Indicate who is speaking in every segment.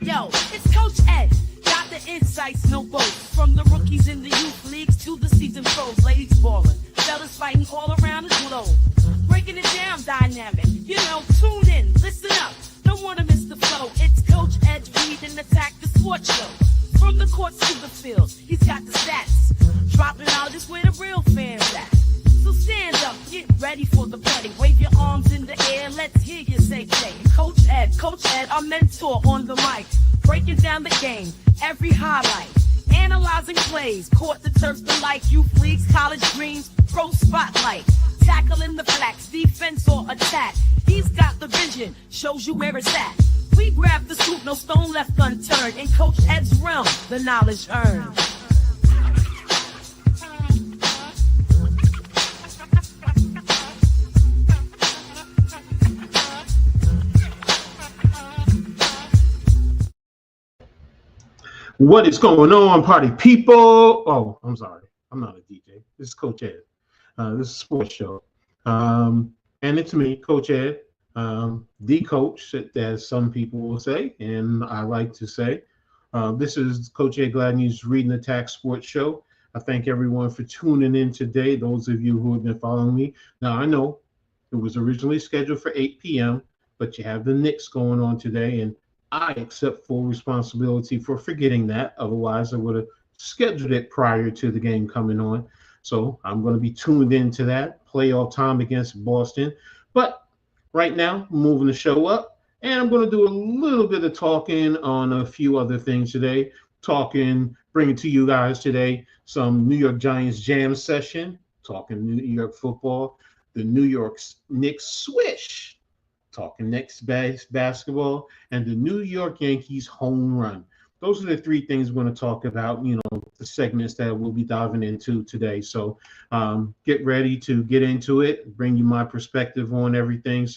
Speaker 1: Yo, it's Coach Ed. Got the insights, no boats. From the rookies in the youth leagues to the seasoned pros. Ladies ballin', fellas fighting all around the globe. Breaking it down dynamic. You know, tune in, listen up. Don't wanna miss the flow. It's Coach Ed Reed and Attack the Sports Show. From the courts to the field, he's got the stats. Dropping out is where the real fans at. So stand up, get ready for the play. Wave your arms in the air, let's hear you say. Coach Ed, our mentor on the mic. Breaking down the game, every highlight. Analyzing plays, court the turf the like. Youth leagues, college dreams, pro spotlight. Tackling the flats, defense or attack. He's got the vision, shows you where it's at. We grab the scoop, no stone left unturned. In Coach Ed's realm, the knowledge earned.
Speaker 2: What is going on, party people? Oh, I'm sorry. I'm not a DJ. This is Coach Ed. This is a sports show. And it's me, Coach Ed, the coach, as some people will say, and I like to say. This is Coach Ed Gladney's Reading Attack Sports Show. I thank everyone for tuning in today, those of you who have been following me. Now, I know it was originally scheduled for 8 p.m., but you have the Knicks going on today, and I accept full responsibility for forgetting that. Otherwise, I would have scheduled it prior to the game coming on. So I'm going to be tuned into that playoff time against Boston. But right now, I'm moving the show up, and I'm going to do a little bit of talking on a few other things today. Bringing to you guys today some New York Giants jam session, talking New York football, the New York Knicks swish, talking Knicks basketball, and the New York Yankees home run. Those are the three things we're going to talk about, the segments that we'll be diving into today. So get ready to get into it, bring you my perspective on everything.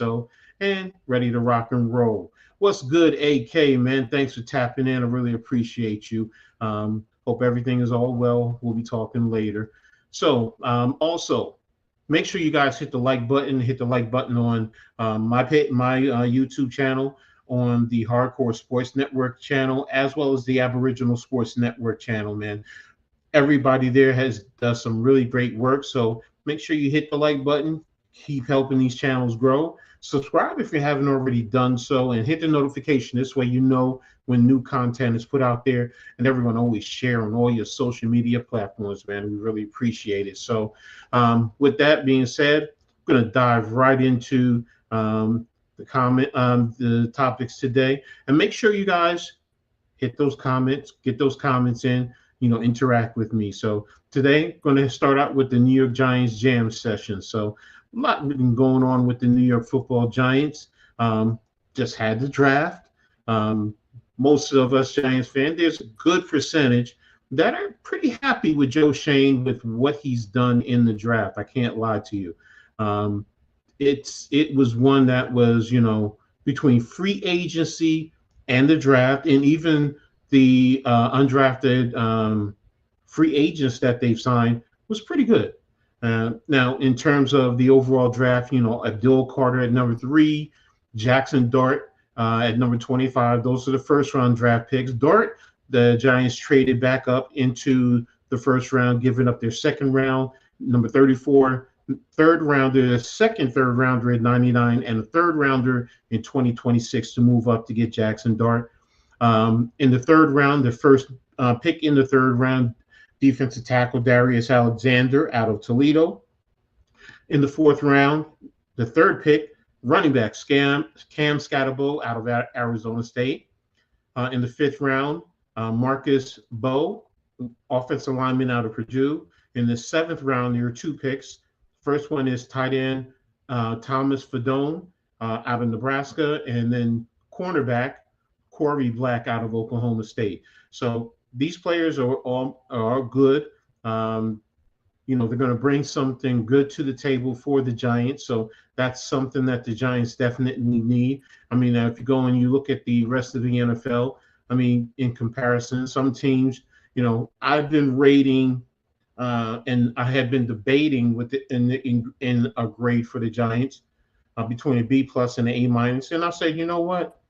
Speaker 2: And ready to rock and roll. What's good, AK, man? Thanks for tapping in. I really appreciate you. Hope everything is all well. We'll be talking later. So also, make sure you guys hit the like button. Hit the like button on my YouTube channel, on the Hardcore Sports Network channel, as well as the Aboriginal Sports Network channel, man. Everybody there does some really great work. So make sure you hit the like button. Keep helping these channels grow. Subscribe if you haven't already done so, and hit the notification. This way you know when new content is put out there, and everyone always share on all your social media platforms, man. We really appreciate it. So with that being said, I'm going to dive right into the topics today, and make sure you guys hit those comments, get those comments in, interact with me. So today, I'm going to start out with the New York Giants jam session. So a lot been going on with the New York Football Giants. Just had the draft. Most of us Giants fans, there's a good percentage that are pretty happy with Joe Shane with what he's done in the draft. I can't lie to you. It was one that was, between free agency and the draft, and even the undrafted free agents that they've signed was pretty good. Now, in terms of the overall draft, Abdul Carter at number 3, Jackson Dart at number 25. Those are the first-round draft picks. Dart, the Giants traded back up into the first round, giving up their second round, number 34, third rounder, second third rounder at 99, and a third rounder in 2026 to move up to get Jackson Dart. In the third round, the first pick in the third round, defensive tackle Darius Alexander out of Toledo. In the fourth round, the third pick, running back Cam Scatterbo out of Arizona State. In the fifth round, Marcus Bowe, offensive lineman out of Purdue. In the seventh round, there are 2 picks. First one is tight end Thomas Fadone out of Nebraska, and then cornerback Corey Black out of Oklahoma State. So these players are good. They're going to bring something good to the table for the Giants. So that's something that the Giants definitely need. I mean, if you go and you look at the rest of the NFL, in comparison, some teams, I've been rating and I had been debating with in a grade for the Giants. between a B plus and an A minus. And I said, you know what?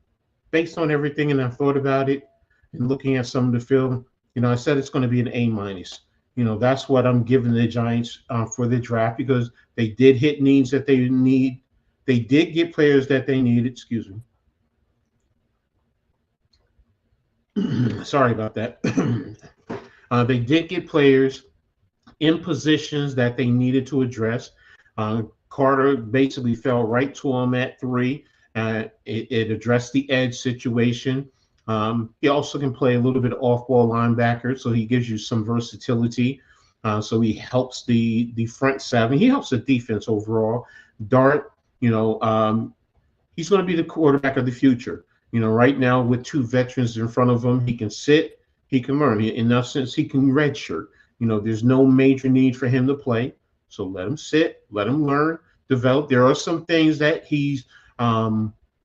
Speaker 2: Based on everything, and I thought about it and looking at some of the film, I said it's going to be an A minus. That's what I'm giving the Giants for the draft, because they did hit needs that they need. They did get players that they needed. Excuse me. Sorry about that. They did get players in positions that they needed to address. Carter basically fell right to him at 3. It addressed the edge situation. He also can play a little bit off-ball linebacker, so he gives you some versatility. So he helps the front 7. He helps the defense overall. Dart, he's going to be the quarterback of the future. Right now with 2 veterans in front of him, he can sit, he can learn. In that sense, he can redshirt. There's no major need for him to play. So let him sit, let him learn, develop. There are some things that he's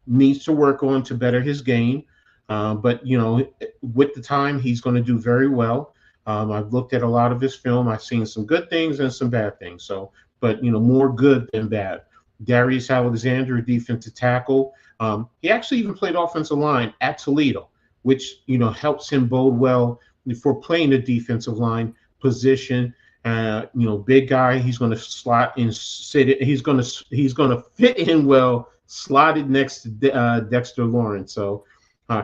Speaker 2: needs to work on to better his game. But, with the time, he's going to do very well. I've looked at a lot of his film. I've seen some good things and some bad things. So, but, more good than bad. Darius Alexander, a defensive tackle. He actually even played offensive line at Toledo, which, helps him bode well for playing the defensive line position. Big guy. He's going to slot and sit. He's going to fit in well, slotted next to Dexter Lawrence. So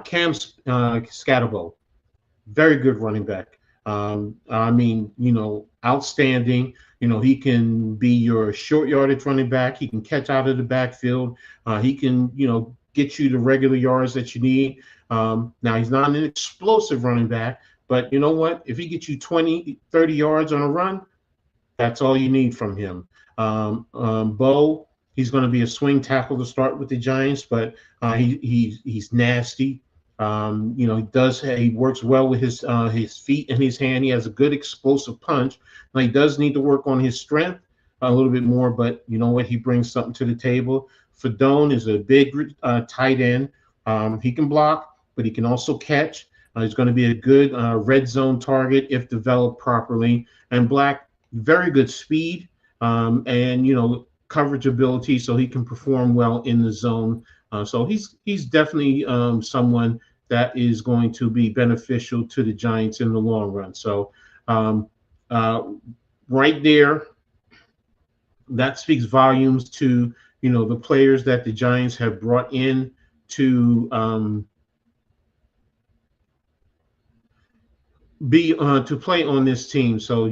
Speaker 2: Cam Scatterbo, very good running back. Outstanding. He can be your short yardage running back. He can catch out of the backfield. He can, get you the regular yards that you need. Now, he's not an explosive running back, but you know what? If he gets you 20, 30 yards on a run, that's all you need from him. Bo, he's going to be a swing tackle to start with the Giants, but he's nasty. He works well with his feet and his hand. He has a good explosive punch. Now, he does need to work on his strength a little bit more, but you know what? He brings something to the table. Fedone is a big tight end. He can block, but he can also catch. He's going to be a good red zone target if developed properly. And Black, very good speed and coverage ability, so he can perform well in the zone. So he's definitely someone that is going to be beneficial to the Giants in the long run. So right there, that speaks volumes to the players that the Giants have brought in to to play on this team. So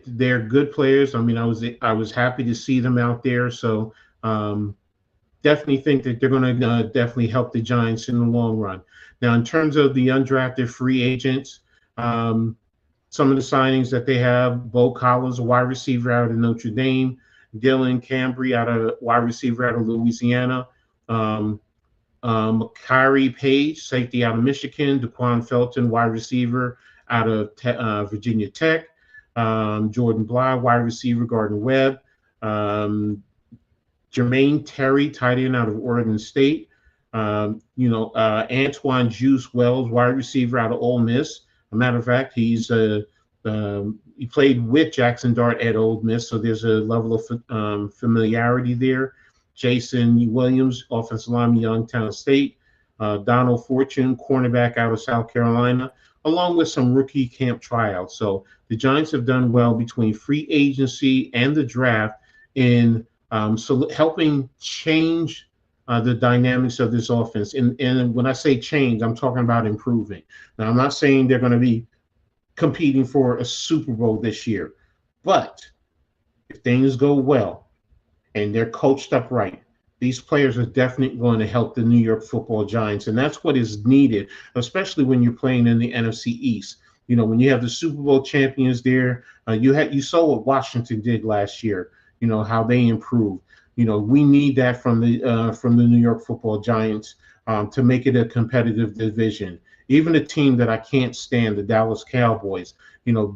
Speaker 2: they're good players. I mean, I was happy to see them out there. So definitely think that they're going to definitely help the Giants in the long run. Now, in terms of the undrafted free agents, some of the signings that they have: Bo Collins, a wide receiver out of Notre Dame; Dylan Cambry, wide receiver out of Louisiana; Makari Page, safety out of Michigan; Daquan Felton, wide receiver out of Virginia Tech; Jordan Bly, wide receiver, Gardner Webb; Jermaine Terry, tight end out of Oregon State; Antoine Juice Wells, wide receiver out of Ole Miss. A matter of fact, he played with Jackson Dart at Ole Miss, so there's a level of familiarity there. Jason Williams, offensive lineman, Youngstown State; Donald Fortune, cornerback out of South Carolina, along with some rookie camp tryouts. So the Giants have done well between free agency and the draft in helping change the dynamics of this offense. And when I say change, I'm talking about improving. Now, I'm not saying they're going to be competing for a Super Bowl this year, but if things go well and they're coached up right, these players are definitely going to help the New York Football Giants, and that's what is needed, especially when you're playing in the NFC East. When you have the Super Bowl champions there, you saw what Washington did last year. How they improved. We need that from the New York Football Giants to make it a competitive division. Even a team that I can't stand, the Dallas Cowboys.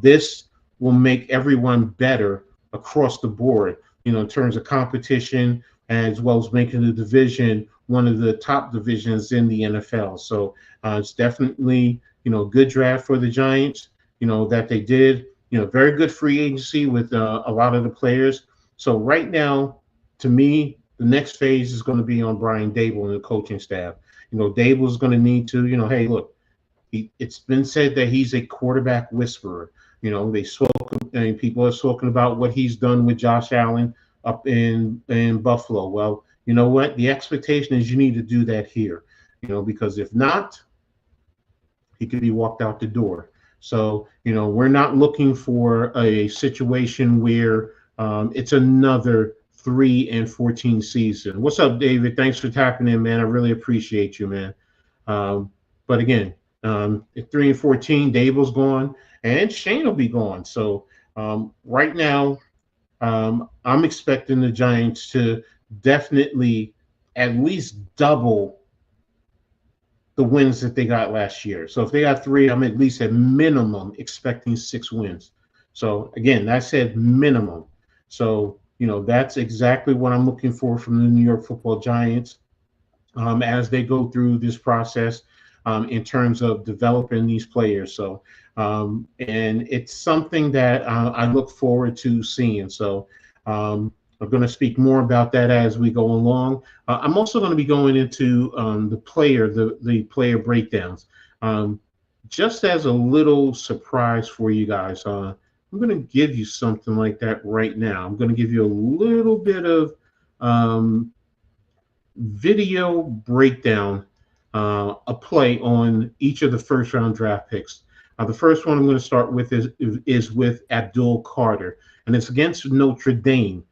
Speaker 2: This will make everyone better across the board. In terms of competition, as well as making the division one of the top divisions in the NFL. So it's definitely good draft for the Giants. That they did. Very good free agency with a lot of the players. So right now, to me, the next phase is going to be on Brian Dable and the coaching staff. Dable is going to need to, hey, look, it's been said that he's a quarterback whisperer. They spoke, and people are talking about what he's done with Josh Allen up in Buffalo. Well, you know what? The expectation is you need to do that here. Because if not, he could be walked out the door. So, we're not looking for a situation where it's another 3-14 season. What's up, David? Thanks for tapping in, man. I really appreciate you, man. But again, at 3-14, Dable's gone, and Shane will be gone. So right now, I'm expecting the Giants to definitely at least double the wins that they got last year. So if they got 3, I'm at least at minimum expecting 6 wins. So again, that said minimum. So, that's exactly what I'm looking for from the New York Football Giants as they go through this process in terms of developing these players. So, and it's something that I look forward to seeing. So, I'm going to speak more about that as we go along. I'm also going to be going into the player breakdowns. Just as a little surprise for you guys, I'm going to give you something like that right now. I'm going to give you a little bit of video breakdown, a play on each of the first round draft picks. The first one I'm going to start with is with Abdul Carter, and it's against Notre Dame.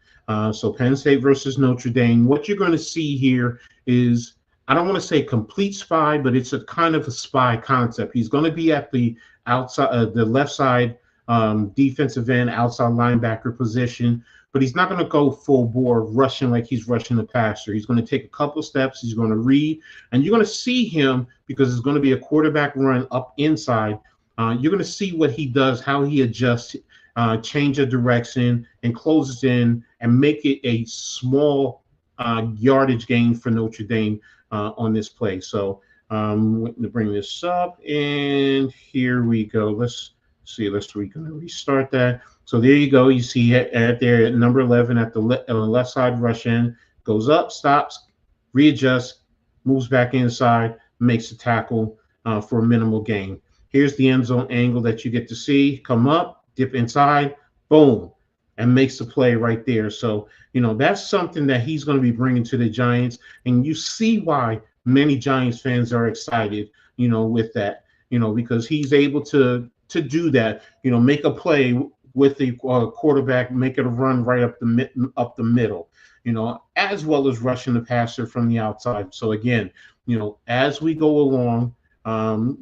Speaker 2: So Penn State versus Notre Dame. What you're going to see here is, I don't want to say complete spy, but it's a kind of a spy concept. He's going to be at the outside, the left side defensive end, outside linebacker position, but he's not going to go full bore rushing like he's rushing the passer. He's going to take a couple steps. He's going to read, and you're going to see him, because it's going to be a quarterback run up inside. You're going to see what he does, how he adjusts, change of direction, and closes in and make it a small yardage gain for Notre Dame on this play. So I'm going to bring this up, and here we go. Let's see. We're going to restart that. So there you go. You see at there at number 11 at the left side rush in, goes up, stops, readjusts, moves back inside, makes a tackle for a minimal gain. Here's the end zone angle that you get to see. Come up, dip inside, boom, and makes the play right there. So, that's something that he's going to be bringing to the Giants. And you see why many Giants fans are excited, with that, because he's able to do that, make a play with the quarterback, make it a run right up the middle, as well as rushing the passer from the outside. So again, as we go along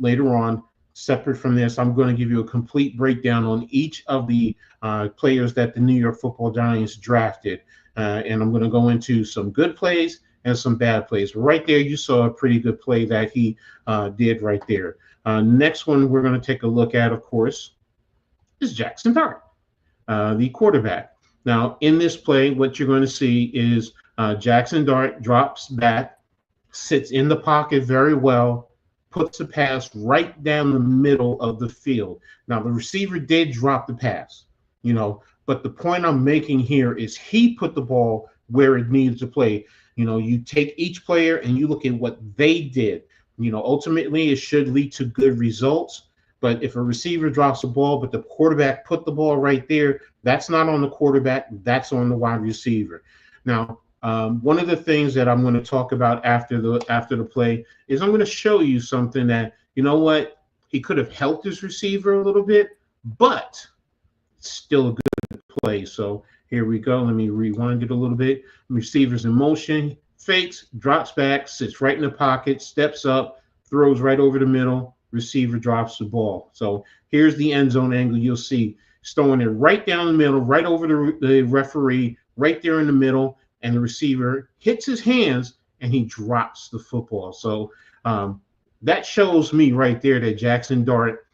Speaker 2: later on, separate from this, I'm going to give you a complete breakdown on each of the players that the New York Football Giants drafted. And I'm going to go into some good plays and some bad plays. Right there, you saw a pretty good play that he did right there. Next one we're going to take a look at, of course, is Jackson Dart, the quarterback. Now, in this play, what you're going to see is Jackson Dart drops back, sits in the pocket very well, puts the pass right down the middle of the field. Now, the receiver did drop the pass, but the point I'm making here is he put the ball where it needs to play. You take each player and you look at what they did. Ultimately, it should lead to good results. But if a receiver drops the ball, but the quarterback put the ball right there, that's not on the quarterback, that's on the wide receiver. Now, one of the things that I'm going to talk about after the play is I'm going to show you something that, he could have helped his receiver a little bit, but still a good play. So here we go. Let me rewind it a little bit. Receiver's in motion, fakes, drops back, sits right in the pocket, steps up, throws right over the middle. Receiver drops the ball. So here's the end zone angle. You'll see he's throwing it right down the middle, right over the referee, right there in the middle. And the receiver hits his hands and he drops the football. So that shows me right there that Jackson Dart,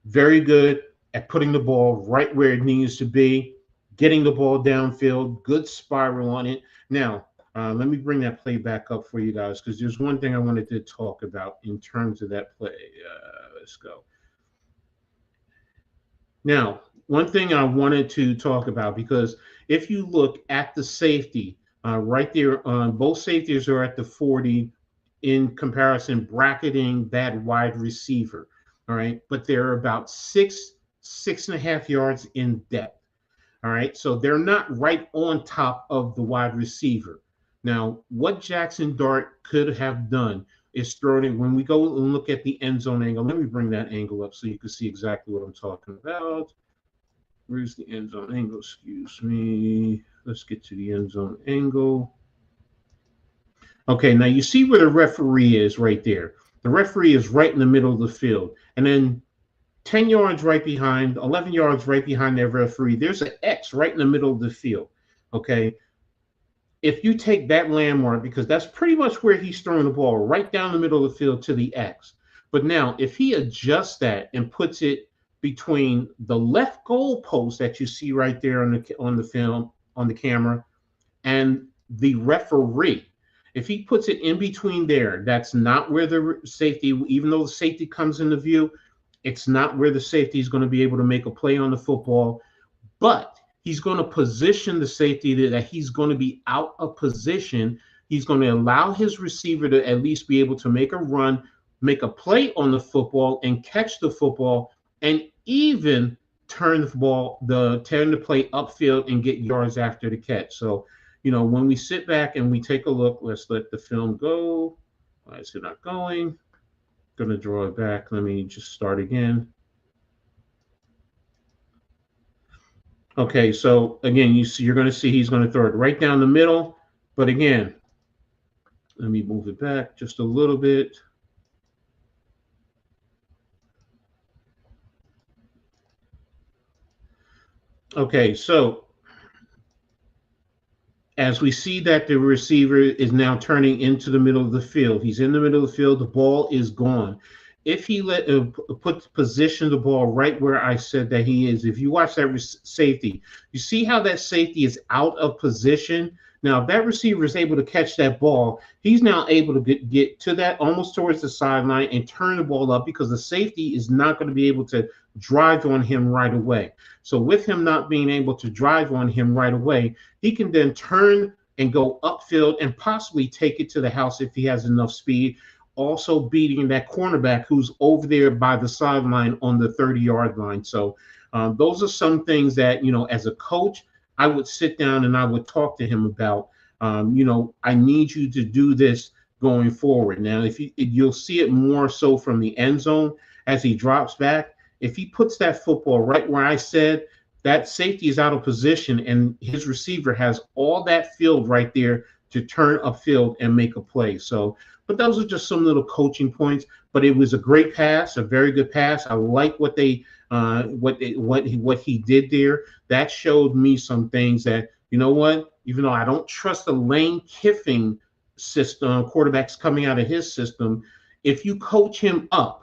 Speaker 2: very good at putting the ball right where it needs to be, getting the ball downfield, good spiral on it. Now, let me bring that play back up for you guys, because there's one thing I wanted to talk about in terms of that play. Let's go. Now, one thing I wanted to talk about, because if you look at the safety right there. Both safeties are at the 40 in comparison, bracketing that wide receiver. All right, but they're about 6.5 yards in depth. All right, so they're not right on top of the wide receiver. Now, what Jackson Dart could have done is thrown it when we go and look at the end zone angle. Let me bring that angle up so you can see exactly what I'm talking about. Where's the end zone angle? Excuse me. Let's get to the end zone angle. Okay, now you see where the referee is right there. The referee is right in the middle of the field. And then 10 yards right behind, 11 yards right behind that referee, there's an X right in the middle of the field. Okay. If you take that landmark, because that's pretty much where he's throwing the ball, right down the middle of the field to the X. But now, if he adjusts that and puts it between the left goal post that you see right there on the film, on the camera, and the referee, if he puts it in between there, that's not where the safety, even though the safety comes into view, it's not where the safety is going to be able to make a play on the football, but he's going to position the safety that he's going to be out of position. He's going to allow his receiver to at least be able to make a run, make a play on the football, and catch the football, and even turn the play upfield and get yards after the catch. So, when we sit back and we take a look, let's let the film go. Why is it not going? Going to draw it back. Let me just start again. Okay, so again, you're going to see he's going to throw it right down the middle. But again, let me move it back just a little bit. Okay, so as we see that the receiver is now turning into the middle of the field, he's in the middle of the field, the ball is gone. If he position the ball right where I said that he is, if you watch that safety, you see how that safety is out of position. Now, if that receiver is able to catch that ball, he's now able to get to that almost towards the sideline and turn the ball up, because the safety is not going to be able to drive on him right away. So with him not being able to drive on him right away, he can then turn and go upfield and possibly take it to the house if he has enough speed, also beating that cornerback who's over there by the sideline on the 30-yard line. So those are some things that, as a coach, I would sit down and I would talk to him about. I need you to do this going forward. Now, you'll see it more so from the end zone as he drops back. If he puts that football right where I said, that safety is out of position and his receiver has all that field right there to turn upfield and make a play. So, but those are just some little coaching points. But it was a great pass, a very good pass. I like what he did there. That showed me some things that, even though I don't trust the Lane Kiffin system, quarterbacks coming out of his system, if you coach him up,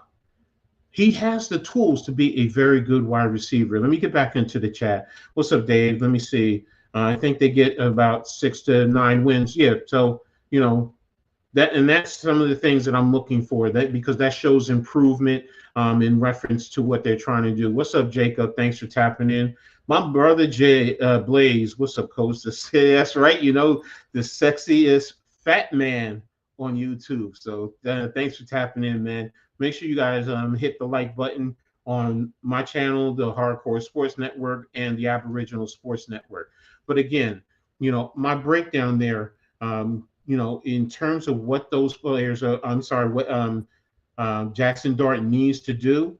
Speaker 2: he has the tools to be a very good wide receiver. Let me get back into the chat. What's up, Dave? Let me see. I think they get about 6 to 9 wins. Yeah, so that's some of the things that I'm looking for. Because that shows improvement in reference to what they're trying to do. What's up, Jacob? Thanks for tapping in. My brother Blaze. What's up, Coach? That's right. The sexiest fat man on YouTube. So thanks for tapping in, man. Make sure you guys hit the like button on my channel, the Hardcore Sports Network, and the Aboriginal Sports Network. But again, my breakdown there, in terms of what those players are, what Jackson Dart needs to do,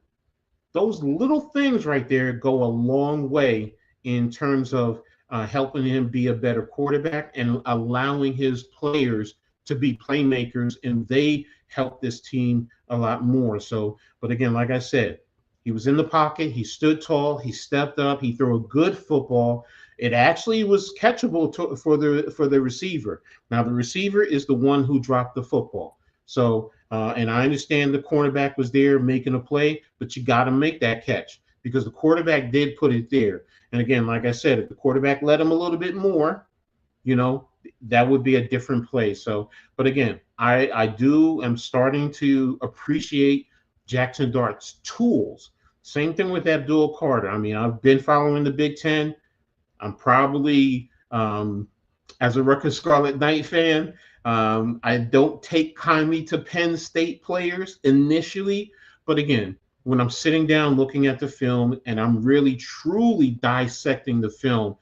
Speaker 2: those little things right there go a long way in terms of helping him be a better quarterback and allowing his players to be playmakers, and they help this team a lot more. So, but again, like I said, he was in the pocket, he stood tall, he stepped up, he threw a good football. It actually was catchable for the receiver. Now, the receiver is the one who dropped the football. So, and I understand the cornerback was there making a play, but you got to make that catch because the quarterback did put it there. And again, like I said, if the quarterback let him a little bit more, that would be a different play. So, but again, I am starting to appreciate Jackson Dart's tools. Same thing with Abdul Carter. I mean, I've been following the Big Ten. I'm probably as a Rutgers Scarlet Knight fan, I don't take kindly to Penn State players initially, but again, when I'm sitting down looking at the film and I'm really truly dissecting the film,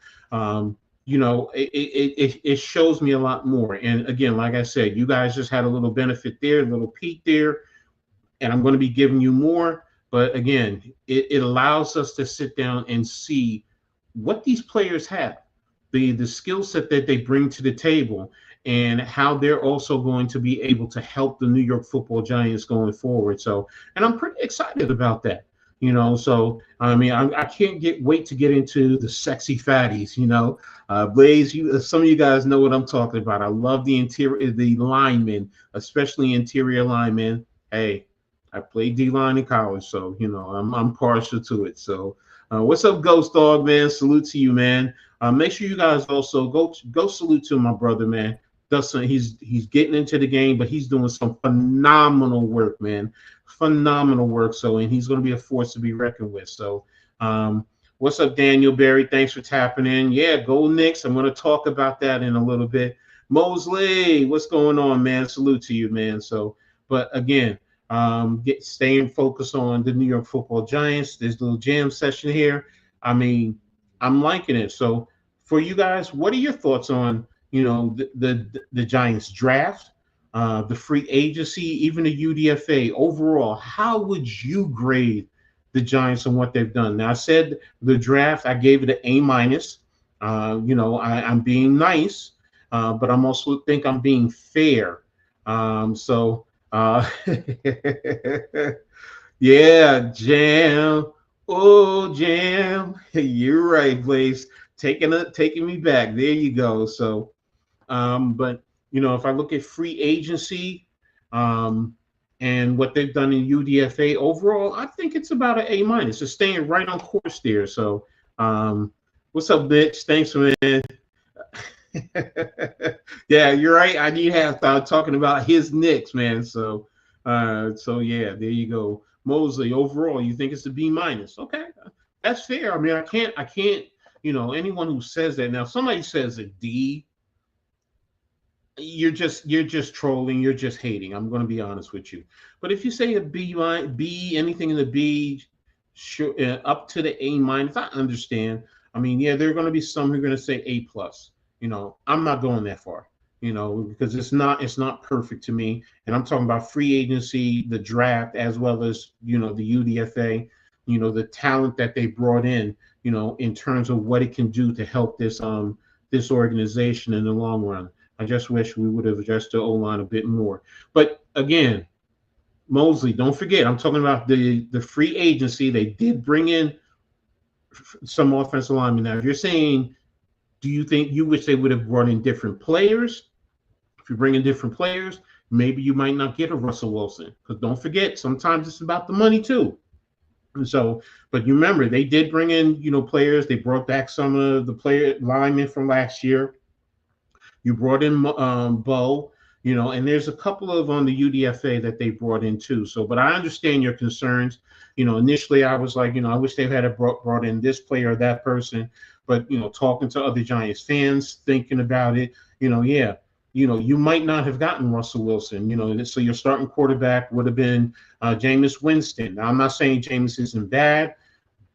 Speaker 2: it shows me a lot more. And again, like I said, you guys just had a little benefit there, a little peek there, and I'm going to be giving you more. But again, it allows us to sit down and see what these players have, the skill set that they bring to the table, and how they're also going to be able to help the New York Football Giants going forward. So, and I'm pretty excited about that. So I mean, I can't wait to get into the sexy fatties. Blaze, some of you guys know what I'm talking about. I love the linemen, especially interior linemen. Hey, I played D-line in college, so I'm partial to it. So, what's up, Ghost Dog, man? Salute to you, man. Make sure you guys also go salute to my brother, man. He's getting into the game, but he's doing some phenomenal work, man. Phenomenal work. So, and he's going to be a force to be reckoned with. So, what's up, Daniel Berry? Thanks for tapping in. Yeah, go Knicks. I'm going to talk about that in a little bit. Mosley, what's going on, man? Salute to you, man. So, but again, staying focused on the New York Football Giants. This little jam session here. I mean, I'm liking it. So, for you guys, what are your thoughts on the Giants draft, the free agency, even the UDFA overall? How would you grade the Giants and what they've done? Now, I said the draft, I gave it an A minus. I'm being nice, but I'm also think I'm being fair. Yeah, Jam. Oh, Jam. You're right, Blaze. Taking me back. There you go. So, but if I look at free agency, and what they've done in UDFA overall, I think it's about an A minus. It's staying right on course there. So, what's up, Mitch? Thanks, man. Yeah, you're right. I need halftime talking about his Knicks, man. So yeah, there you go. Mosley, overall, you think it's a B minus? Okay, that's fair. I mean, I can't. Anyone who says that now, somebody says a D, you're just trolling. You're just hating. I'm going to be honest with you. But if you say a B, anything in the B, up to the A minus, I understand. I mean, yeah, there are going to be some who are going to say A plus. I'm not going that far, because it's not perfect to me. And I'm talking about free agency, the draft, as well as, the UDFA, the talent that they brought in, in terms of what it can do to help this organization in the long run. I just wish we would have addressed the O-line a bit more. But again, Mosley, don't forget, I'm talking about the free agency. They did bring in some offensive linemen. Now, if you're saying, do you think you wish they would have brought in different players? If you bring in different players, maybe you might not get a Russell Wilson. Because don't forget, sometimes it's about the money too. And so, but you remember, they did bring in, players. They brought back some of the linemen from last year. You brought in Bo, and there's a couple of on the UDFA that they brought in too. So, but I understand your concerns. Initially I was like, I wish they had brought in this player or that person. But, talking to other Giants fans, thinking about it, you might not have gotten Russell Wilson, so your starting quarterback would have been Jameis Winston. Now, I'm not saying Jameis isn't bad,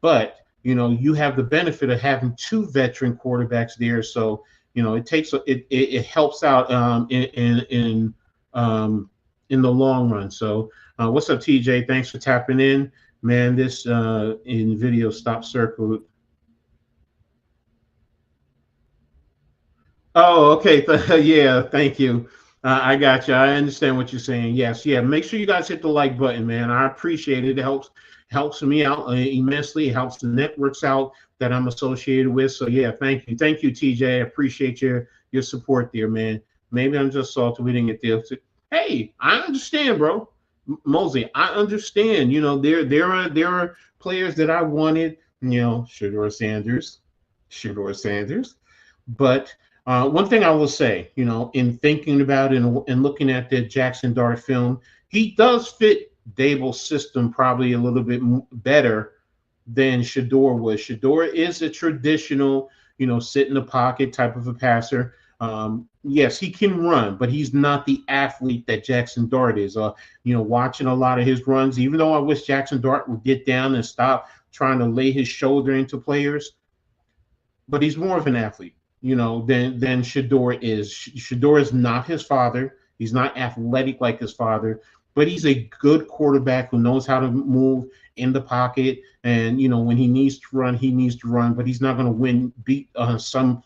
Speaker 2: but, you have the benefit of having two veteran quarterbacks there. So, it helps out in the long run. So, what's up, TJ? Thanks for tapping in. Man, this in video stop circle. Oh, okay. Yeah, thank you. I got you. I understand what you're saying. Yes, yeah. Make sure you guys hit the like button, man. I appreciate it. It helps me out immensely. It helps the networks out that I'm associated with. So yeah, thank you, TJ. I appreciate your support there, man. Maybe I'm just salty we didn't get there. Hey, I understand, bro. Mosey, I understand. There are players that I wanted. Shedeur Sanders, but. One thing I will say, in thinking about it and looking at the Jackson Dart film, he does fit Dable's system probably a little bit better than Shedeur was. Shedeur is a traditional, sit in the pocket type of a passer. Yes, he can run, but he's not the athlete that Jackson Dart is. Watching a lot of his runs, even though I wish Jackson Dart would get down and stop trying to lay his shoulder into players, but he's more of an athlete, than Shador is. Shador is not his father. He's not athletic like his father, but he's a good quarterback who knows how to move in the pocket. And when he needs to run, he needs to run. But he's not going to beat some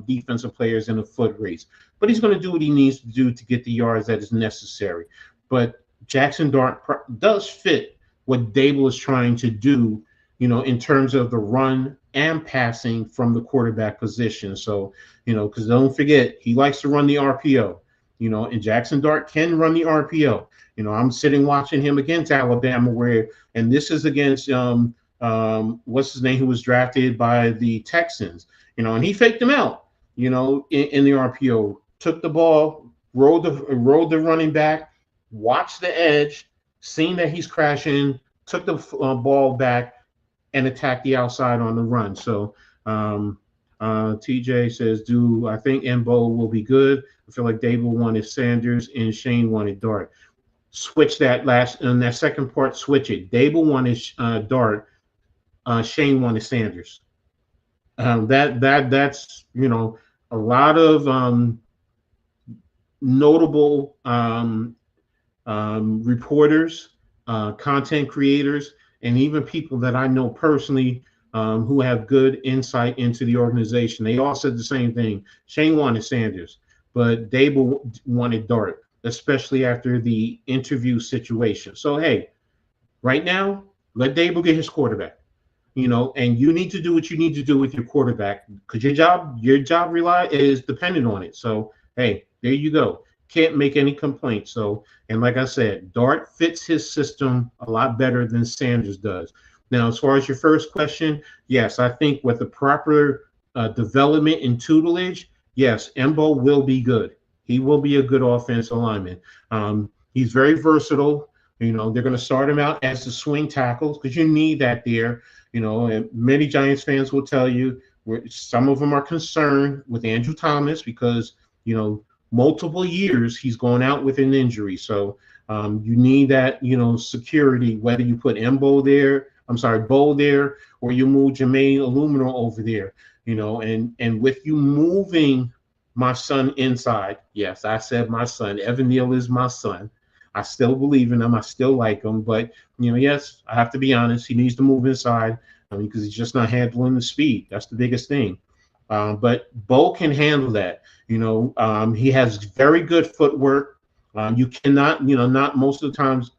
Speaker 2: defensive players in a foot race. But he's going to do what he needs to do to get the yards that is necessary. But Jackson Dart does fit what Dable is trying to do, in terms of the run and passing from the quarterback position. So, because don't forget, he likes to run the RPO, and Jackson Dart can run the RPO. I'm sitting watching him against Alabama and this is against, what's his name, who was drafted by the Texans, and he faked him out, in the RPO, took the ball, rolled the running back, watched the edge, seen that he's crashing, took the ball back, and attack the outside on the run. So TJ says, I think Mbo will be good? I feel like Dable wanted Sanders and Shane wanted Dart. Switch that in that second part, switch it. Dable wanted Dart, Shane wanted Sanders. That's a lot of notable reporters, content creators, and even people that I know personally who have good insight into the organization. They all said the same thing. Shane wanted Sanders, but Dable wanted Dart, especially after the interview situation. So, hey, right now, let Dable get his quarterback, and you need to do what you need to do with your quarterback because your job is dependent on it. So, hey, there you go. Can't make any complaints. So, and like I said, Dart fits his system a lot better than Sanders does. Now, as far as your first question, yes, I think with the proper development and tutelage, yes, Mbo will be good. He will be a good offensive lineman. He's very versatile. They're going to start him out as the swing tackles because you need that there. And many Giants fans will tell you some of them are concerned with Andrew Thomas because, multiple years he's gone out with an injury. So you need that, security, whether you put Bo there, or you move Jermaine Illumino over there, and with you moving my son inside. Yes, I said my son. Evan Neal is my son. I still believe in him. I still like him. But, yes, I have to be honest. He needs to move inside because he's just not handling the speed. That's the biggest thing. But Bo can handle that. He has very good footwork. You cannot, not most of the times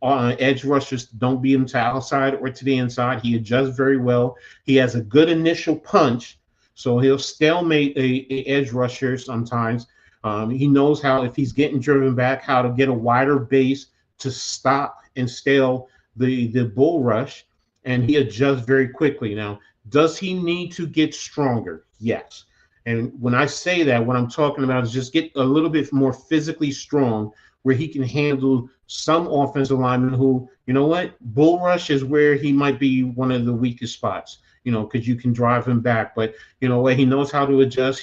Speaker 2: edge rushers don't beat him to outside or to the inside. He adjusts very well. He has a good initial punch, so he'll stalemate a edge rusher sometimes. He knows how, if he's getting driven back, how to get a wider base to stop and stale the bull rush, and he adjusts very quickly. Now, does he need to get stronger? Yes. And when I say that, what I'm talking about is just get a little bit more physically strong where he can handle some offensive linemen who, bull rush is where he might be one of the weakest spots, because you can drive him back. But, he knows how to adjust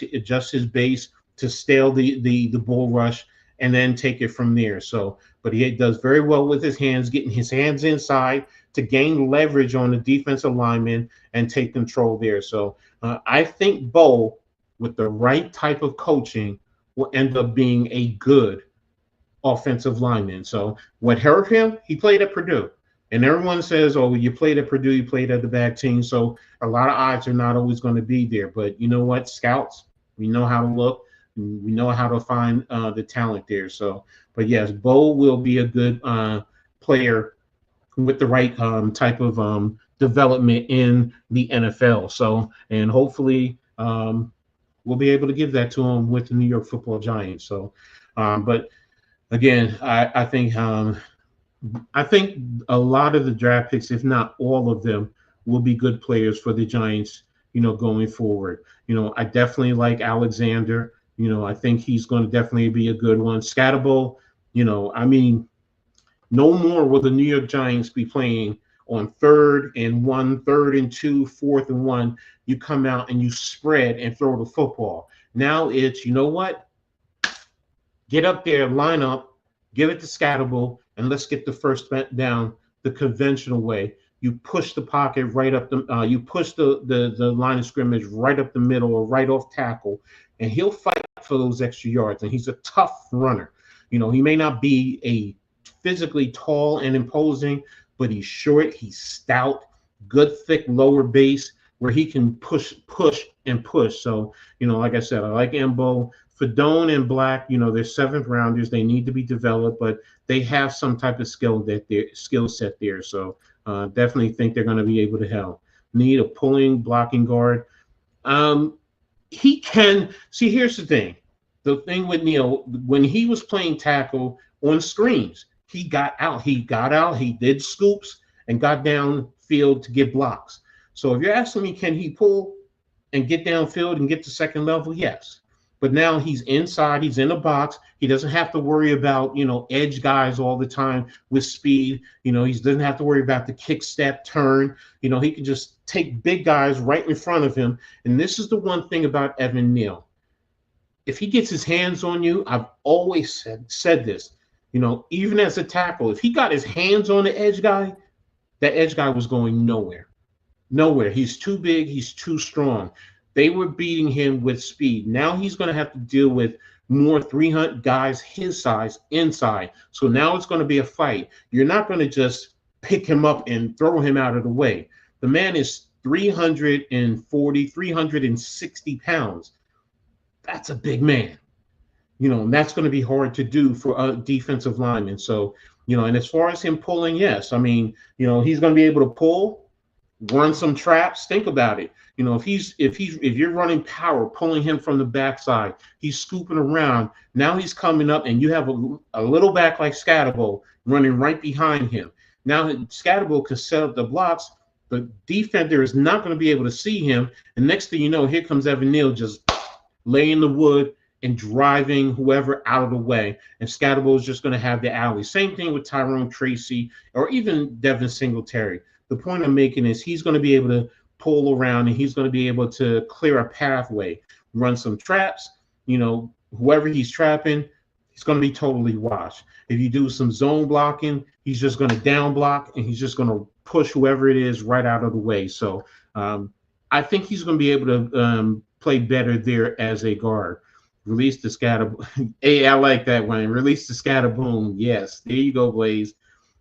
Speaker 2: his base to stale the bull rush and then take it from there. So, but he does very well with his hands, getting his hands inside to gain leverage on the defensive lineman and take control there. So I think Bo, with the right type of coaching, will end up being a good offensive lineman. So what hurt him, he played at Purdue. And everyone says, oh, you played at Purdue, you played at the bad team. So a lot of odds are not always going to be there. But you know what? Scouts, we know how to look. We know how to find the talent there. So, but yes, Bo will be a good player with the right type of development in the NFL. So, and hopefully we'll be able to give that to him with the New York Football Giants. So, but again, I think a lot of the draft picks, if not all of them, will be good players for the Giants, going forward. I definitely like Alexander. I think he's going to definitely be a good one. Scatterbo, no more will the New York Giants be playing on 3rd and 1, 3rd and 2, 4th and 1. You come out and you spread and throw the football. Now it's, you know what? Get up there, line up, give it to Scatterable, and let's get the first down the conventional way. You push the pocket right up you push the line of scrimmage right up the middle or right off tackle, and he'll fight for those extra yards. And he's a tough runner. He may not be a physically tall and imposing, but he's short, he's stout, good thick lower base where he can push, and push. So, like I said, I like Embo. Fedone and Black, they're seventh rounders. They need to be developed, but they have some type of skill set there. So definitely think they're going to be able to help. Need a pulling blocking guard. He can see. Here's the thing. The thing with Neil, when he was playing tackle on screens, he got out. He did scoops and got downfield to get blocks. So if you're asking me, can he pull and get downfield and get to second level? Yes. But now he's inside, he's in a box. He doesn't have to worry about, edge guys all the time with speed. He doesn't have to worry about the kick, step, turn. He can just take big guys right in front of him. And this is the one thing about Evan Neal. If he gets his hands on you, I've always said this, even as a tackle, if he got his hands on the edge guy, that edge guy was going nowhere. Nowhere. He's too big, he's too strong. They were beating him with speed. Now he's going to have to deal with more 300 guys his size inside. So now it's going to be a fight. You're not going to just pick him up and throw him out of the way. The man is 360 pounds. That's a big man. And that's going to be hard to do for a defensive lineman. So, and as far as him pulling, yes. I mean, he's going to be able to pull, run some traps. Think about it. If you're running power, pulling him from the backside, he's scooping around. Now he's coming up, and you have a little back like Scatterbo running right behind him. Now Scatterbo can set up the blocks. The defender is not going to be able to see him. And next thing you know, here comes Evan Neal just laying the wood and driving whoever out of the way. And Scatterbo is just going to have the alley. Same thing with Tyrone Tracy or even Devin Singletary. The point I'm making is he's going to be able to pull around, and he's going to be able to clear a pathway, run some traps. Whoever he's trapping, he's going to be totally washed. If you do some zone blocking, he's just going to down block, and he's just going to push whoever it is right out of the way. So I think he's going to be able to play better there as a guard. Release the scatter. Hey, I like that one. Release the scatter boom. Yes, there you go, Blaze.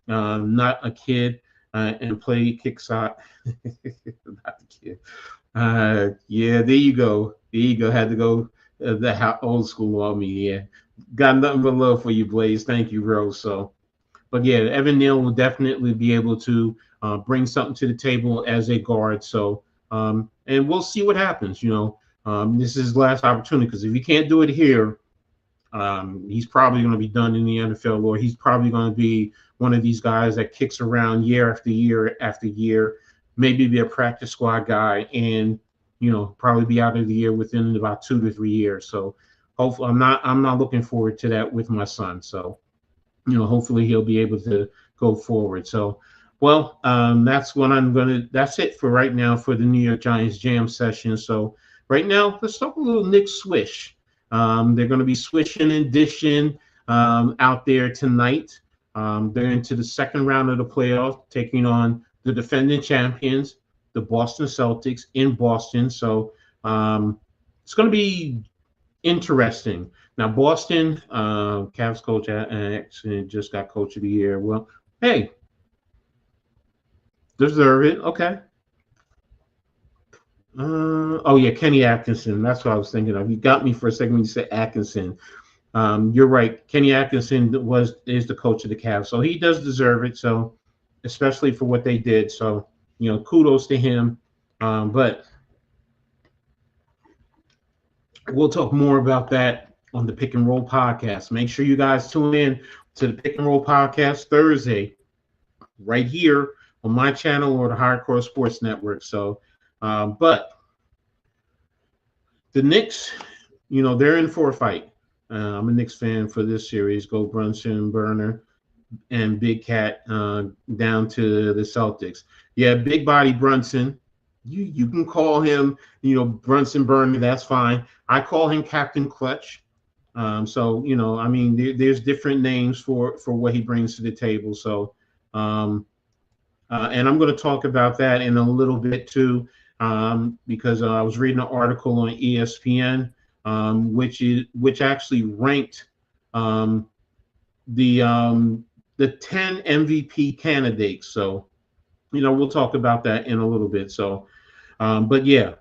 Speaker 2: Not a kid. And play kick shot. Not the kid. Yeah, there you go. Had to go the old school on me. Yeah, got nothing but love for you, Blaze. Thank you, bro. So, but yeah, Evan Neal will definitely be able to bring something to the table as a guard. So, and we'll see what happens. This is his last opportunity, because if he can't do it here, he's probably going to be done in the NFL, or he's probably going to be one of these guys that kicks around year after year after year, maybe be a practice squad guy, and probably be out of the year within about 2 to 3 years. So hopefully, I'm not looking forward to that with my son. So hopefully he'll be able to go forward. So well, that's it for right now for the New York Giants jam session. So right now, let's talk a little Nick Swish. They're going to be swishing and dishing out there tonight. They're into the second round of the playoffs, taking on the defending champions, the Boston Celtics in Boston. So it's going to be interesting. Now, Boston, Cavs coach actually just got coach of the year. Well, hey, deserve it. Okay. Oh yeah, Kenny Atkinson. That's what I was thinking of. You got me for a second when you said Atkinson. You're right. Kenny Atkinson is the coach of the Cavs, so he does deserve it. So, especially for what they did. So, kudos to him. But we'll talk more about that on the Pick and Roll podcast. Make sure you guys tune in to the Pick and Roll podcast Thursday, right here on my channel or the Hardcore Sports Network. So. But the Knicks, they're in for a fight. I'm a Knicks fan for this series. Go Brunson, Burner, and Big Cat down to the Celtics. Yeah, big body Brunson. You can call him, Brunson Burner. That's fine. I call him Captain Clutch. So I mean, there's different names for what he brings to the table. So, and I'm going to talk about that in a little bit too, because I was reading an article on ESPN, which actually ranked um, the 10 MVP candidates. So we'll talk about that in a little bit. So, but yeah,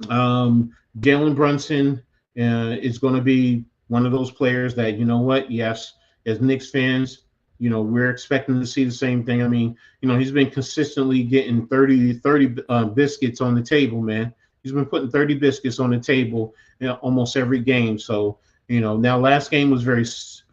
Speaker 2: Jalen Brunson is going to be one of those players that, what, yes, as Knicks fans, we're expecting to see the same thing. I mean, he's been consistently getting 30 biscuits on the table, man. He's been putting 30 biscuits on the table, almost every game. So, now last game was very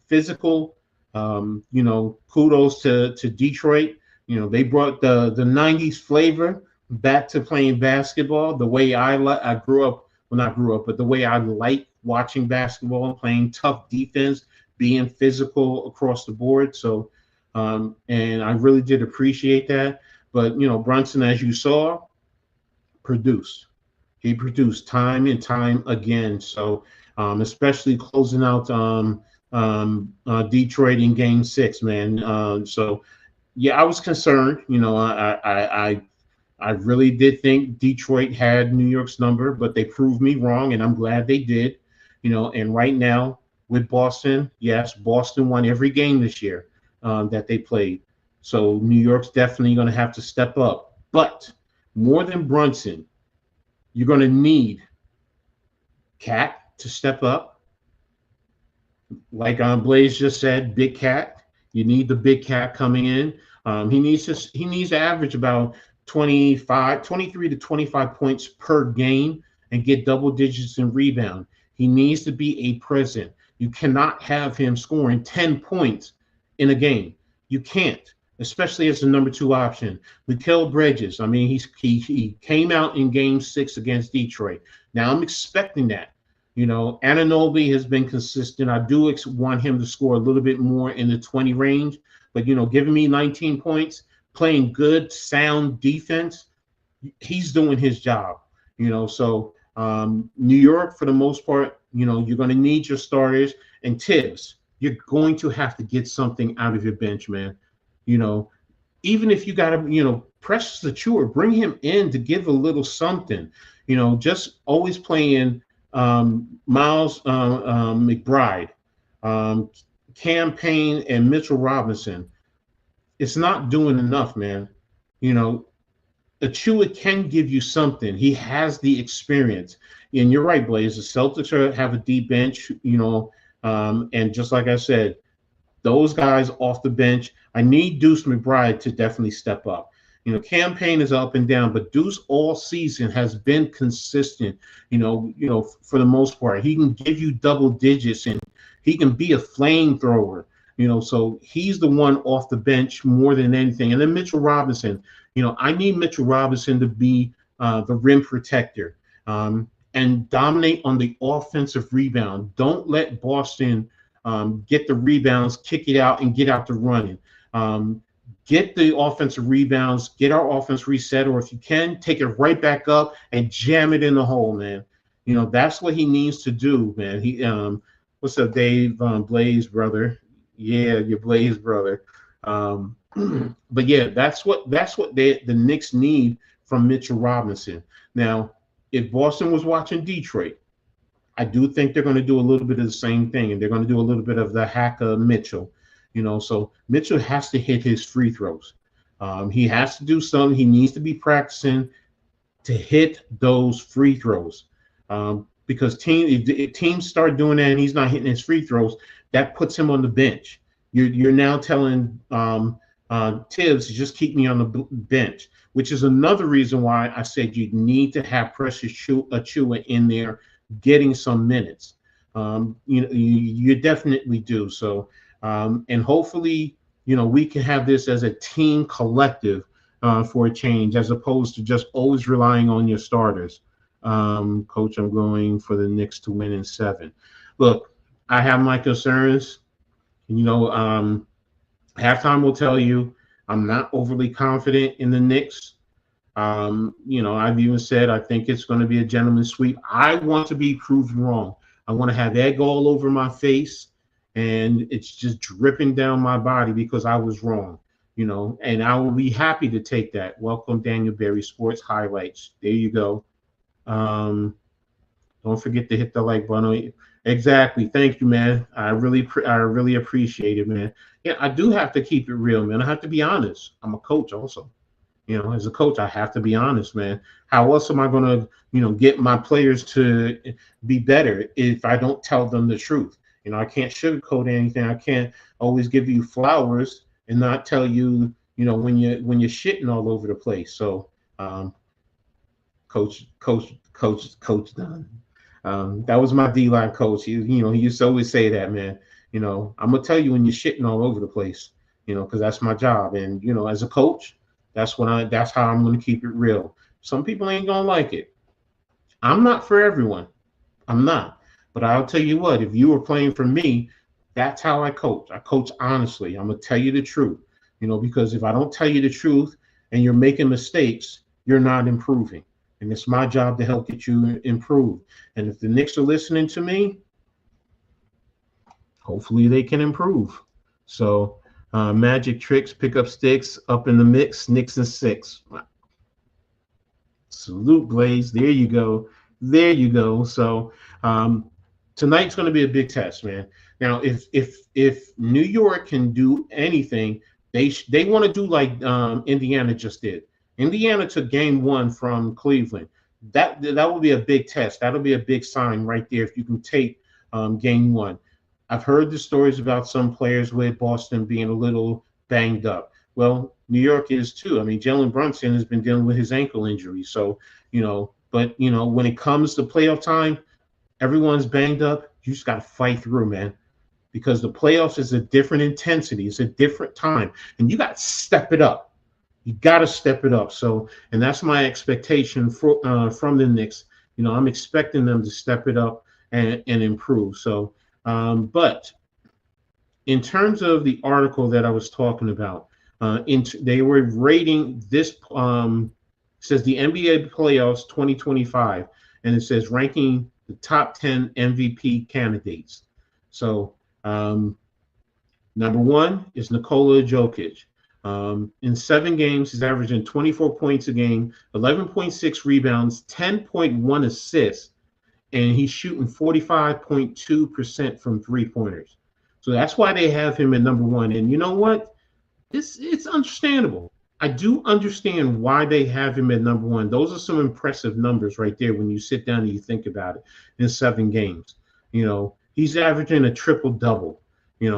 Speaker 2: physical. Kudos to Detroit. They brought the 90s flavor back to playing basketball the way I grew up. Well, not grew up, but the way I like watching basketball, playing tough defense, being physical across the board. So, and I really did appreciate that. But Brunson, as you saw, produced. He produced time and time again. So, especially closing out Detroit in Game 6, man. So, yeah, I was concerned. I really did think Detroit had New York's number, but they proved me wrong, and I'm glad they did. And right now with Boston, yes, Boston won every game this year that they played. So New York's definitely going to have to step up. But more than Brunson, you're going to need Cat to step up. Like Blaze just said, Big Cat. You need the Big Cat coming in. He needs to average about 23 to 25 points per game and get double digits in rebound. He needs to be a presence. You cannot have him scoring 10 points in a game. You can't, especially as the number 2 option. Mikal Bridges, I mean, he came out in Game 6 against Detroit. Now I'm expecting that. Anunoby has been consistent. I do want him to score a little bit more in the 20 range, but giving me 19 points, playing good, sound defense, he's doing his job. So New York, for the most part, you're going to need your starters. And Tibbs, you're going to have to get something out of your bench, man. Even if you got to, Precious Achiuwa, bring him in to give a little something. Just always playing Miles McBride, Cam Payne, and Mitchell Robinson. It's not doing enough, man. Achiuwa can give you something. He has the experience. And you're right, Blaze. The Celtics have a deep bench, and just like I said, those guys off the bench, I need Deuce McBride to definitely step up. Cam Payne is up and down, but Deuce all season has been consistent, for the most part. He can give you double digits and he can be a flamethrower. So he's the one off the bench more than anything. And then Mitchell Robinson, I need Mitchell Robinson to be the rim protector and dominate on the offensive rebound. Don't let Boston get the rebounds, kick it out, and get out to running. Get the offensive rebounds, get our offense reset, or if you can, take it right back up and jam it in the hole, man. That's what he needs to do, man. He what's up, Dave? Blaze brother. Yeah, your Blaze brother. But yeah, that's what the Knicks need from Mitchell Robinson. Now, if Boston was watching Detroit, I do think they're going to do a little bit of the same thing, and they're going to do a little bit of the hack of Mitchell. So Mitchell has to hit his free throws. He has to do something. He needs to be practicing to hit those free throws. Because if teams start doing that and he's not hitting his free throws, that puts him on the bench. You're now telling Tibbs to just keep me on the bench, which is another reason why I said you need to have Precious Achiuwa in there getting some minutes. You definitely do. So, and hopefully, we can have this as a team collective for a change, as opposed to just always relying on your starters. Coach, I'm going for the Knicks to win in 7. Look, I have my concerns. Halftime will tell you I'm not overly confident in the Knicks. I've even said I think it's going to be a gentleman's sweep. I want to be proven wrong. I want to have egg all over my face, and it's just dripping down my body because I was wrong. And I will be happy to take that. Welcome, Daniel Berry Sports Highlights. There you go. Don't forget to hit the like button. Exactly. Thank you, man. I really appreciate it, man. Yeah, I do have to keep it real, man. I have to be honest. I'm a coach also. As a coach, I have to be honest, man. How else am I going to, get my players to be better if I don't tell them the truth? I can't sugarcoat anything. I can't always give you flowers and not tell you, when you're shitting all over the place. So, Coach Dunn. That was my D-line coach. He used to always say that, man. I'm gonna tell you when you're shitting all over the place. Because that's my job. And as a coach, that's how I'm gonna keep it real. Some people ain't gonna like it. I'm not for everyone. I'm not. But I'll tell you what, if you were playing for me, that's how I coach. I coach honestly. I'm gonna tell you the truth. Because if I don't tell you the truth and you're making mistakes, you're not improving. And it's my job to help get you improved. And if the Knicks are listening to me, hopefully they can improve. So magic tricks, pick up sticks, up in the mix, Knicks and 6. Salute, Blaze. There you go. There you go. So tonight's going to be a big test, man. Now, if New York can do anything, they want to do like Indiana just did. Indiana took game 1 from Cleveland. That will be a big test. That'll be a big sign right there if you can take game 1. I've heard the stories about some players with Boston being a little banged up. Well, New York is too. I mean, Jalen Brunson has been dealing with his ankle injury. So, but when it comes to playoff time, everyone's banged up. You just got to fight through, man, because the playoffs is a different intensity. It's a different time, and you got to step it up. You got to step it up. So, and that's my expectation from the Knicks. I'm expecting them to step it up and improve. So, but in terms of the article that I was talking about, they were rating this. Says the NBA playoffs 2025, and it says ranking the top 10 MVP candidates. So, number 1 is Nikola Jokic. In 7 games, he's averaging 24 points a game, 11.6 rebounds, 10.1 assists, and he's shooting 45.2% from three-pointers. So that's why they have him at number 1. And you know what? It's understandable. I do understand why they have him at number 1. Those are some impressive numbers right there when you sit down and you think about it in 7 games. He's averaging a triple-double.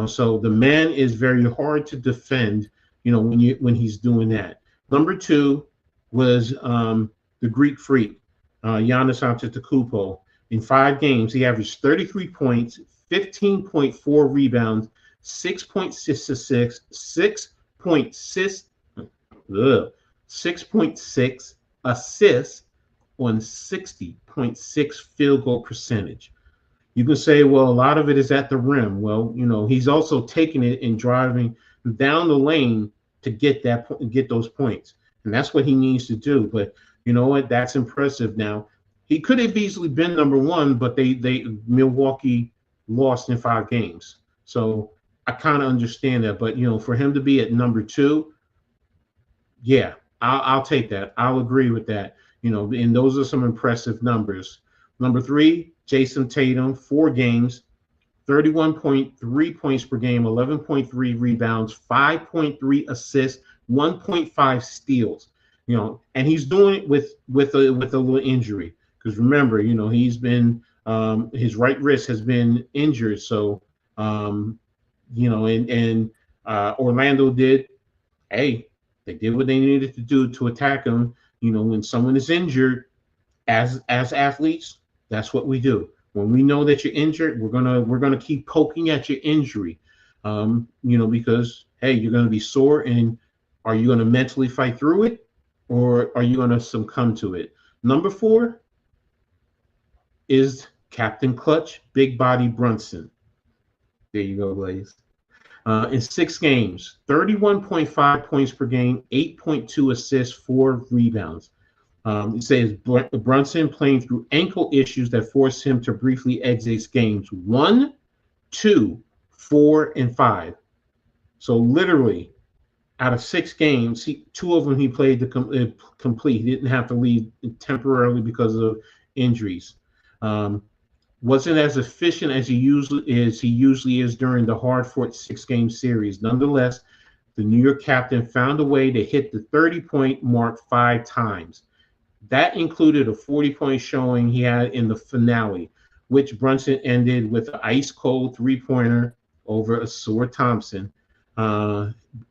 Speaker 2: So the man is very hard to defend, when he's doing that. Number 2 was the Greek Freak, Giannis Antetokounmpo. In 5 games, he averaged 33 points, 15.4 rebounds, 6.6 assists, 6.6 assists on 60.6 field goal percentage. You can say, well, a lot of it is at the rim. Well, he's also taking it and driving down the lane to get those points. And that's what he needs to do. But you know what? That's impressive. Now, he could have easily been number 1, but Milwaukee lost in 5 games. So I kind of understand that. But, for him to be at number 2, yeah, I'll take that. I'll agree with that. And those are some impressive numbers. Number 3, Jason Tatum, 4 games, 31.3 points per game, 11.3 rebounds, 5.3 assists, 1.5 steals. And he's doing it with a little injury. Because remember, he's been his right wrist has been injured. So, and Orlando did. Hey, they did what they needed to do to attack him. When someone is injured, as athletes, that's what we do. When we know that you're injured, we're gonna keep poking at your injury. Because hey, you're gonna be sore, and are you gonna mentally fight through it, or are you gonna succumb to it? Number 4 is Captain Clutch, Big Body Brunson. There you go, Blaze. In 6 games, 31.5 points per game, 8.2 assists, 4 rebounds. It says Brunson playing through ankle issues that forced him to briefly exit games 1, 2, 4, and 5. So literally, out of 6 games, 2 of them he played to complete. He didn't have to leave temporarily because of injuries. Wasn't as efficient as he usually is during the hard-fought 6-game series. Nonetheless, the New York captain found a way to hit the 30-point mark 5 times. That included a 40-point showing he had in the finale, which Brunson ended with an ice-cold 3-pointer over Asur Thompson.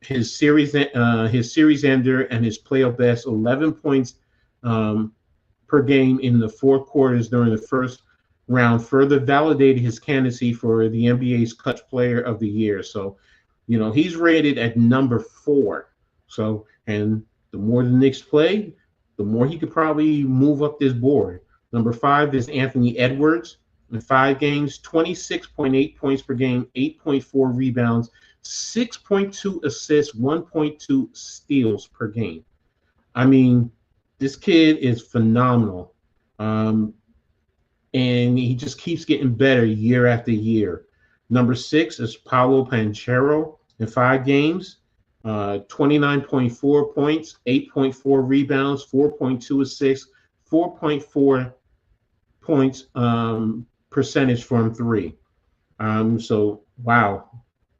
Speaker 2: His series ender and his playoff best 11 points per game in the 4 quarters during the first round further validated his candidacy for the NBA's Clutch Player of the Year. So, he's rated at number 4. So, and the more the Knicks play, the more he could probably move up this board. Number 5 is Anthony Edwards. In 5 games, 26.8 points per game, 8.4 rebounds, 6.2 assists, 1.2 steals per game. I mean, this kid is phenomenal. And he just keeps getting better year after year. Number 6 is Paolo Banchero. In 5 games, 29.4 points, 8.4 rebounds, 4.2 assists, 4.4 points percentage from 3. So, wow.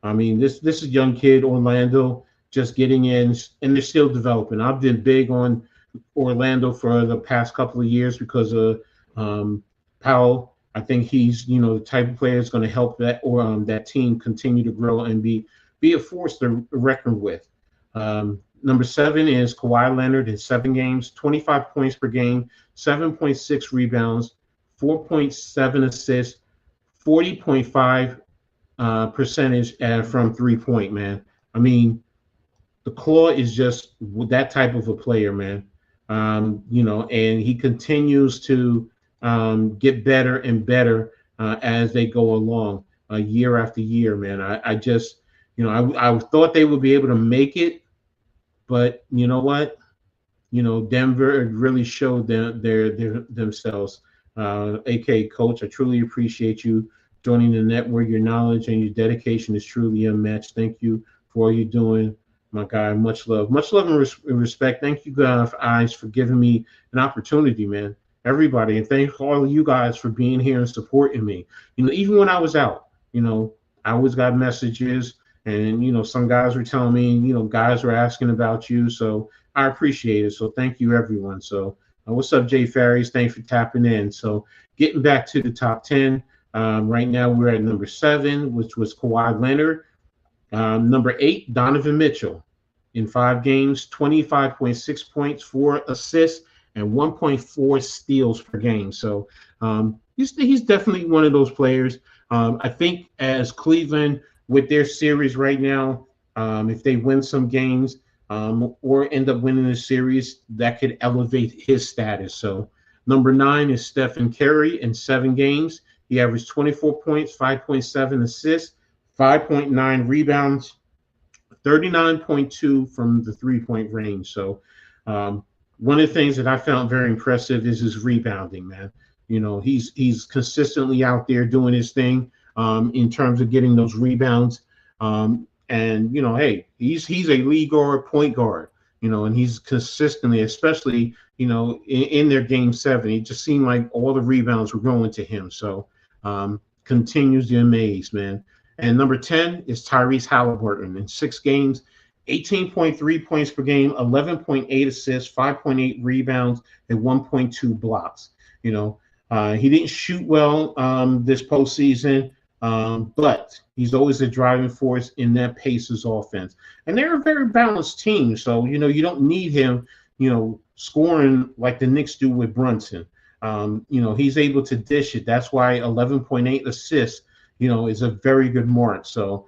Speaker 2: I mean, this is a young kid, Orlando, just getting in, and they're still developing. I've been big on Orlando for the past couple of years because of Powell. I think he's, the type of player that's going to help that team continue to grow and be a force to reckon with. Number 7 is Kawhi Leonard in 7 games, 25 points per game, 7.6 rebounds, 4.7 assists, 40.5 percentage from 3-point, man. I mean, the Claw is just that type of a player, man. And he continues to get better and better as they go along, year after year, man. I just, I thought they would be able to make it, but you know what? Denver really showed themselves. AK Coach, I truly appreciate you joining the network. Your knowledge and your dedication is truly unmatched. Thank you for all you're doing, my guy. Much love and respect. Thank you guys for giving me an opportunity, man. Everybody, and thank all of you guys for being here and supporting me. Even when I was out, I always got messages, and some guys were telling me, guys were asking about you, so I appreciate it. So thank you, everyone. So what's up, Jay Ferries? Thanks for tapping in. So getting back to the top 10. Right now we're at number 7, which was Kawhi Leonard. Number 8, Donovan Mitchell. In 5 games, 25.6 points, 4 assists, and 1.4 steals per game. So he's definitely one of those players. I think as Cleveland, with their series right now, if they win some games or end up winning the series, that could elevate his status. So number 9 is Stephen Curry in 7 games. He averaged 24 points, 5.7 assists, 5.9 rebounds, 39.2 from the 3-point range. So one of the things that I found very impressive is his rebounding, man. He's consistently out there doing his thing in terms of getting those rebounds. And hey, he's a lead guard, point guard, and he's consistently, especially, in their game 7, it just seemed like all the rebounds were going to him. So continues to amaze, man. And number 10 is Tyrese Halliburton in 6 games, 18.3 points per game, 11.8 assists, 5.8 rebounds, and 1.2 blocks. He didn't shoot well this postseason, but he's always a driving force in that Pacers offense. And they're a very balanced team, so you don't need him, scoring like the Knicks do with Brunson. He's able to dish it. That's why 11.8 assists, is a very good mark. So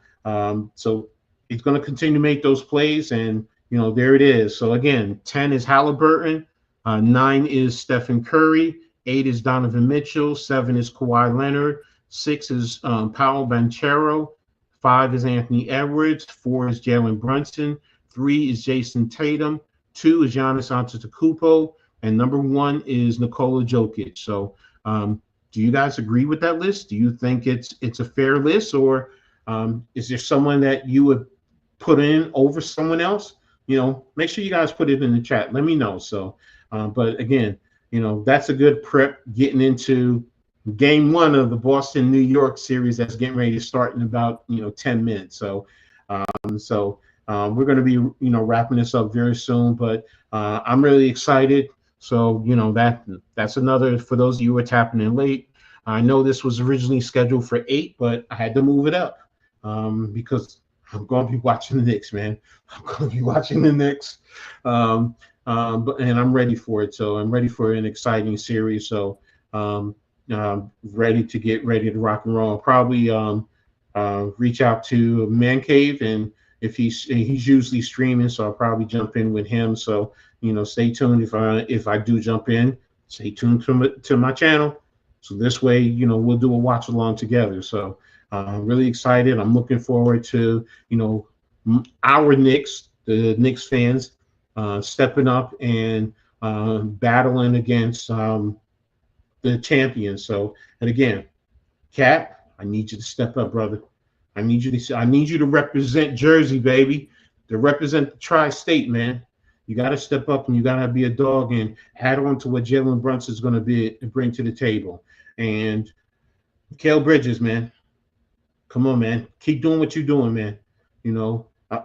Speaker 2: he's going to continue to make those plays, and there it is. So again, 10 is Halliburton, 9 is Stephen Curry, 8 is Donovan Mitchell, 7 is Kawhi Leonard, 6 is Paolo Banchero, 5 is Anthony Edwards. 4 is Jalen Brunson. 3 is Jason Tatum. 2 is Giannis Antetokounmpo. And number 1 is Nikola Jokic. So do you guys agree with that list? Do you think it's a fair list, or is there someone that you would put in over someone else? Make sure you guys put it in the chat. Let me know. So, but again, that's a good prep getting into game 1 of the Boston New York series that's getting ready to start in about 10 minutes. So, we're going to be wrapping this up very soon. But I'm really excited. So that's another for those of you who are tapping in late. I know this was originally scheduled for 8, but I had to move it up because I'm going to be watching the Knicks, man. I'm going to be watching the Knicks, and I'm ready for it. So I'm ready for an exciting series. So ready to rock and roll. I'll probably reach out to Man Cave, and if he's usually streaming, so I'll probably jump in with him. So stay tuned if I do jump in. Stay tuned to my channel. So this way, we'll do a watch along together. So I'm really excited. I'm looking forward to, our Knicks, the Knicks fans, stepping up and battling against the champions. So, and again, Cap, I need you to step up, brother. I need you to represent Jersey, baby. To represent the tri-state, man. You got to step up and you got to be a dog and add on to what Jalen Brunson is going to bring to the table. And Mikal Bridges, man, come on, man. Keep doing what you're doing, man.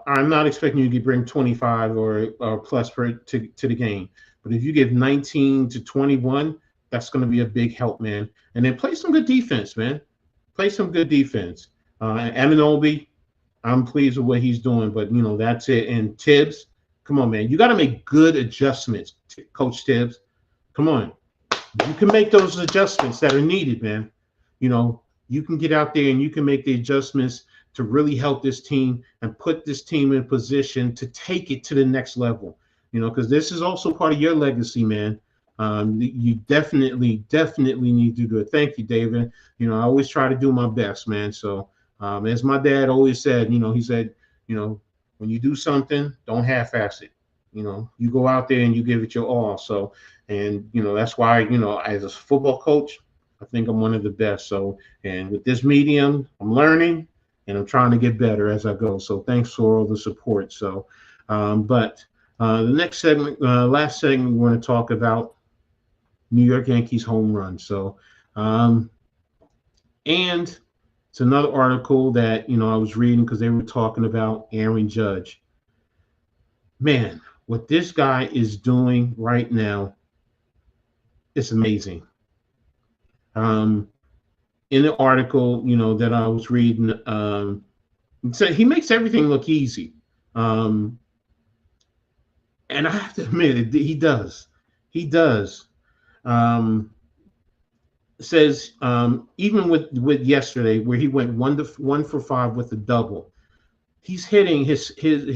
Speaker 2: I'm not expecting you to bring 25 or plus to the game. But if you give 19 to 21, that's going to be a big help, man. And then play some good defense, man. Play some good defense. Anunoby, I'm pleased with what he's doing, but, that's it. And Tibbs, come on, man. You got to make good adjustments, Coach Tibbs. Come on. You can make those adjustments that are needed, man. You can get out there and you can make the adjustments to really help this team and put this team in position to take it to the next level, because this is also part of your legacy, man. You definitely need to do it. Thank you, David. I always try to do my best, man. So as my dad always said, he said, when you do something, don't half-ass it. You go out there and you give it your all. So, and that's why, as a football coach, I think I'm one of the best. So, and with this medium, I'm learning and I'm trying to get better as I go. So thanks for all the support. So, but the next segment, last segment, we want to talk about New York Yankees home run. So, and it's another article that, I was reading because they were talking about Aaron Judge. Man, what this guy is doing right now, it's amazing. In the article, that I was reading, so he makes everything look easy. And I have to admit it, he does. He does. Says even with yesterday where he went 1 for 5 with a double, he's hitting his hitting.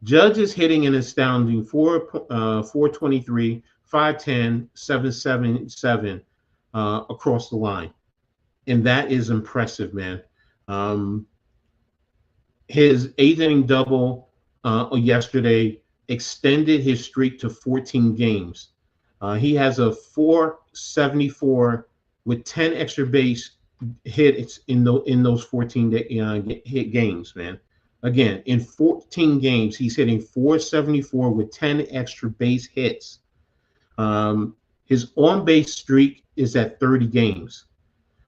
Speaker 2: Judge is hitting an astounding 423, 510, 777 across the line, and that is impressive, man. His 8th inning double yesterday extended his streak to 14 games. He has a 474 with 10 extra base hits in those 14 hit games, man. Again, in 14 games, he's hitting 474 with 10 extra base hits. His on-base streak is at 30 games.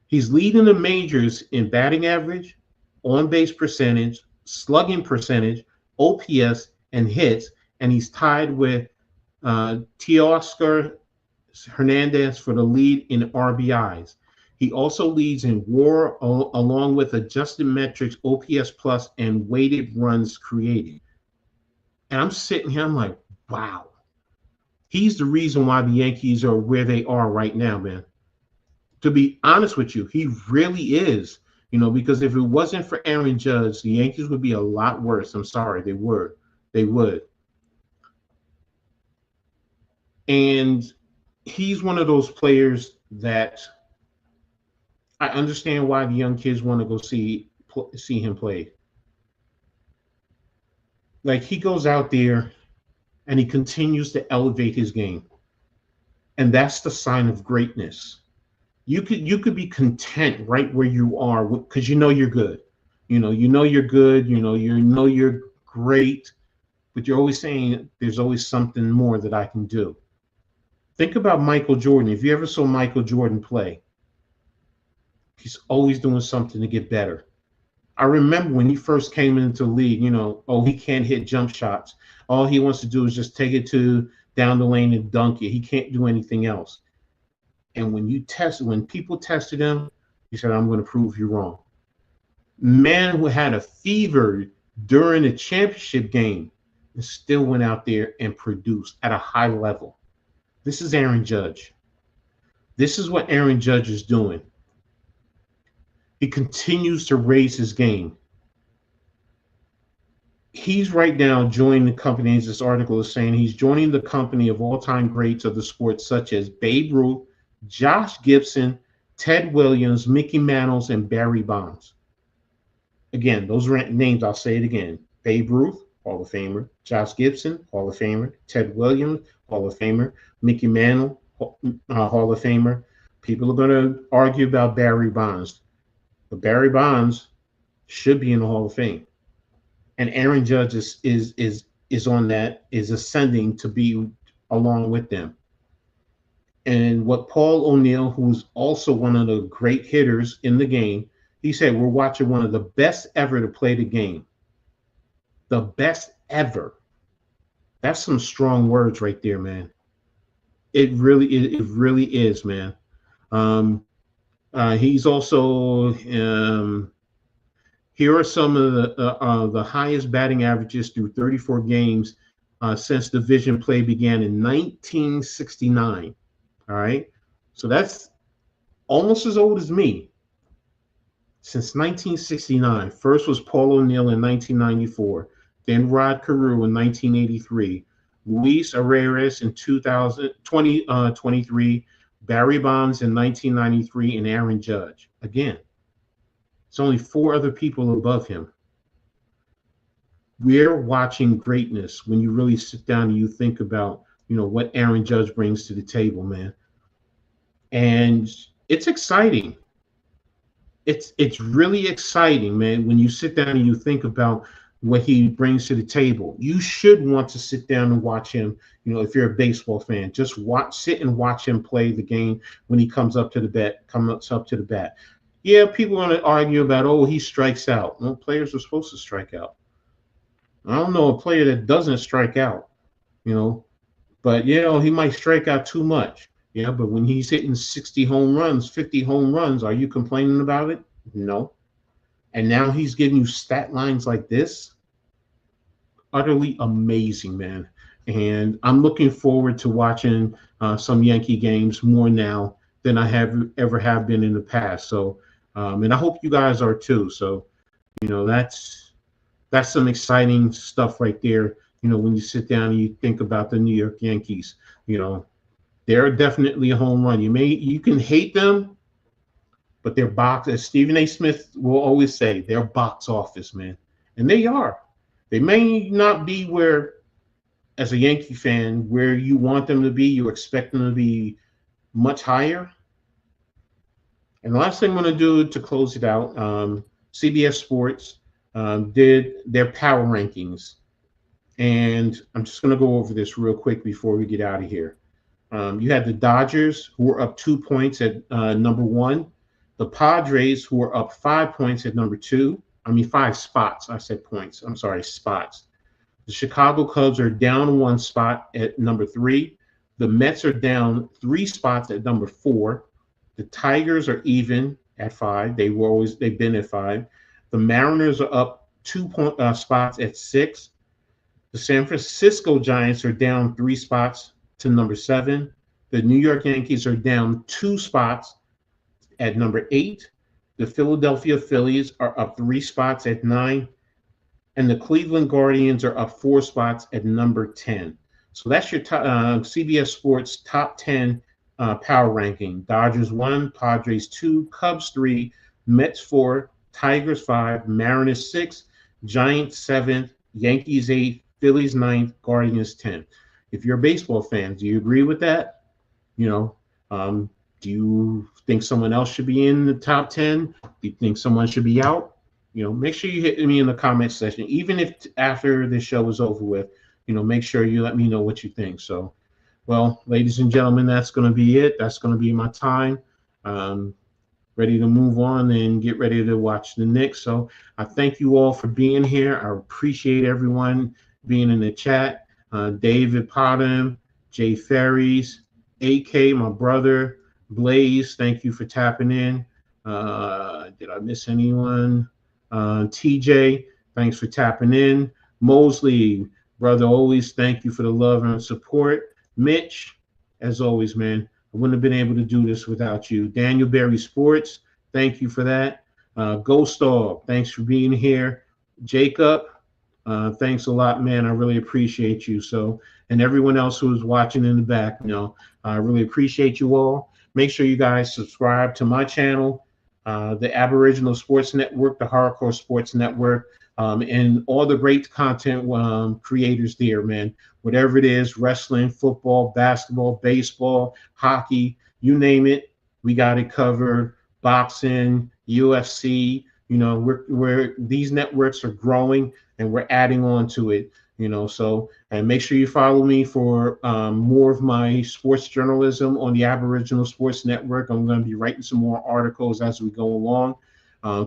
Speaker 2: He's leading the majors in batting average, on-base percentage, slugging percentage, OPS, and hits, and he's tied with Teoscar Hernandez for the lead in RBIs. He also leads in WAR along with adjusted metrics, OPS plus, and weighted runs created. And I'm sitting here, I'm like, wow. He's the reason why the Yankees are where they are right now, man. To be honest with you, he really is. Because if it wasn't for Aaron Judge, the Yankees would be a lot worse. I'm sorry, they would. And he's one of those players that I understand why the young kids want to go see him play. Like he goes out there and he continues to elevate his game, and that's the sign of greatness. You could be content right where you are because you know you're good. You know you're good. You know you're great, but you're always saying there's always something more that I can do. Think about Michael Jordan. If you ever saw Michael Jordan play, he's always doing something to get better. I remember when he first came into the league, oh, he can't hit jump shots. All he wants to do is just take it to down the lane and dunk it. He can't do anything else. And when people tested him, he said, I'm going to prove you wrong. Man who had a fever during a championship game and still went out there and produced at a high level. This is Aaron Judge. This is what Aaron Judge is doing. He continues to raise his game. He's right now joining the company, as this article is saying, he's joining the company of all-time greats of the sport, such as Babe Ruth, Josh Gibson, Ted Williams, Mickey Mantle, and Barry Bonds. Again, those are names. I'll say it again. Babe Ruth, Hall of Famer. Josh Gibson, Hall of Famer. Ted Williams, Hall of Famer. Mickey Mantle, Hall of Famer. People are going to argue about Barry Bonds, but Barry Bonds should be in the Hall of Fame. And Aaron Judge is on that, is ascending to be along with them. And what Paul O'Neill, who's also one of the great hitters in the game, he said, we're watching one of the best ever to play the game. The best ever. That's some strong words right there, man. It really is, man. He's also here are some of the highest batting averages through 34 games since division play began in 1969. All right, so that's almost as old as me. Since 1969, first was Paul O'Neill in 1994, then Rod Carew in 1983, Luis Arias in 2023, Barry Bonds in 1993, and Aaron Judge. Again, it's only 4 other people above him. We're watching greatness when you really sit down and you think about, what Aaron Judge brings to the table, man. And it's exciting. It's really exciting, man, when you sit down and you think about what he brings to the table. You should want to sit down and watch him. If you're a baseball fan, just sit and watch him play the game when he comes up to the bat. Yeah, people want to argue about, oh, he strikes out. Well, players are supposed to strike out. I don't know a player that doesn't strike out, but he might strike out too much. Yeah, but when he's hitting 60 home runs, 50 home runs, are you complaining about it? No. And now he's giving you stat lines like this. Utterly amazing, man. And I'm looking forward to watching some Yankee games more now than I have been in the past. So, and I hope you guys are too. So, that's some exciting stuff right there. When you sit down and you think about the New York Yankees, they're definitely a home run. You can hate them, but they're as Stephen A. Smith will always say, they're box office, man. And they are. They may not be where, as a Yankee fan, where you want them to be. You expect them to be much higher. And the last thing I'm going to do to close it out, CBS Sports did their power rankings. And I'm just going to go over this real quick before we get out of here. You had the Dodgers, who were up 2 points at number 1. The Padres, who were up 5 points at number 2. 5 spots. I said points. I'm sorry, spots. The Chicago Cubs are down 1 spot at number 3. The Mets are down 3 spots at number 4. The Tigers are even at 5. They've been at 5. The Mariners are up 2 spots at 6. The San Francisco Giants are down 3 spots to number 7. The New York Yankees are down 2 spots at number 8. The Philadelphia Phillies are up 3 spots at 9. And the Cleveland Guardians are up 4 spots at number 10. So that's your CBS Sports top 10 power ranking. Dodgers 1, Padres 2, Cubs 3, Mets 4, Tigers 5, Mariners 6, Giants 7th, Yankees 8th, Phillies 9th, Guardians 10th. If you're a baseball fan, do you agree with that? You know, do you think someone else should be in the top 10? Do you think someone should be out? You know, make sure you hit me in the comment section. Even if after the show is over with, you know, make sure you let me know what you think. So, well, ladies and gentlemen, that's going to be it. That's going to be my time. Ready to move on and get ready to watch the Knicks. So I thank you all for being here. I appreciate everyone being in the chat. David Potham, Jay Ferries, AK, my brother, Blaze, thank you for tapping in. Did I miss anyone? TJ, thanks for tapping in. Mosley, brother, always thank you for the love and support. Mitch, as always, man, I wouldn't have been able to do this without you. Daniel Berry Sports, thank you for that. Ghost Dog, thanks for being here. Jacob, thanks a lot, man. I really appreciate you. So, and everyone else who is watching in the back, you know, I really appreciate you all. Make sure you guys subscribe to my channel, the Aboriginal Sports Network, the Hardcore Sports Network, and all the great content creators there, man. Whatever it is, wrestling, football, basketball, baseball, hockey, you name it, we got it covered. Boxing, UFC, you know, we're these networks are growing and we're adding on to it, you know. So, and make sure you follow me for more of my sports journalism on the Aboriginal Sports Network. I'm going to be writing some more articles as we go along,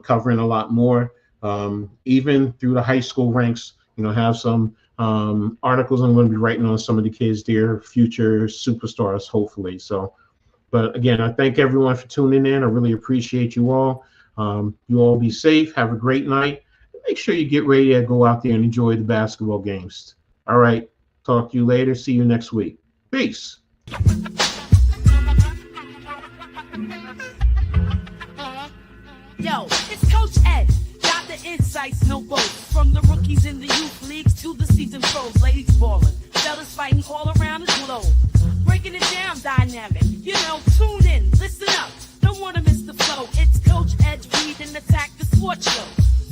Speaker 2: covering a lot more, even through the high school ranks. You know, have some articles I'm going to be writing on some of the kids, their future superstars, hopefully. So, but again, I thank everyone for tuning in. I really appreciate you all. You all be safe. Have a great night. Make sure you get ready to go out there and enjoy the basketball games. All right. Talk to you later. See you next week. Peace.
Speaker 1: Yo, it's Coach Ed. Got the insights, no boats. From the rookies in the youth leagues to the seasoned pros. Ladies balling. Fellas fighting all around the globe. Breaking it down dynamic. You know, tune in. Listen up. Don't want to miss the flow. It's Coach Ed's Read and Attack the Sports Show.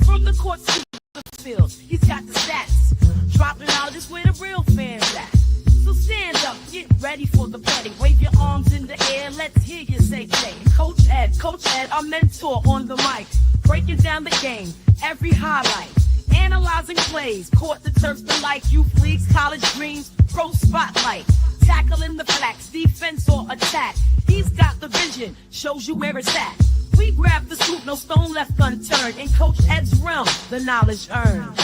Speaker 1: From the courts to the fields, he's got the stats. Dropping knowledge is where the real fans at. So stand up, get ready for the play. Wave your arms in the air, let's hear you say play. Coach Ed, our mentor on the mic. Breaking down the game, every highlight. Analyzing plays, court the turf the like. Youth leagues, college dreams, pro spotlight. Tackling the facts, defense or attack. He's got the vision, shows you where it's at. We grab the scoop, no stone left unturned. In Coach Ed's realm, the knowledge earned.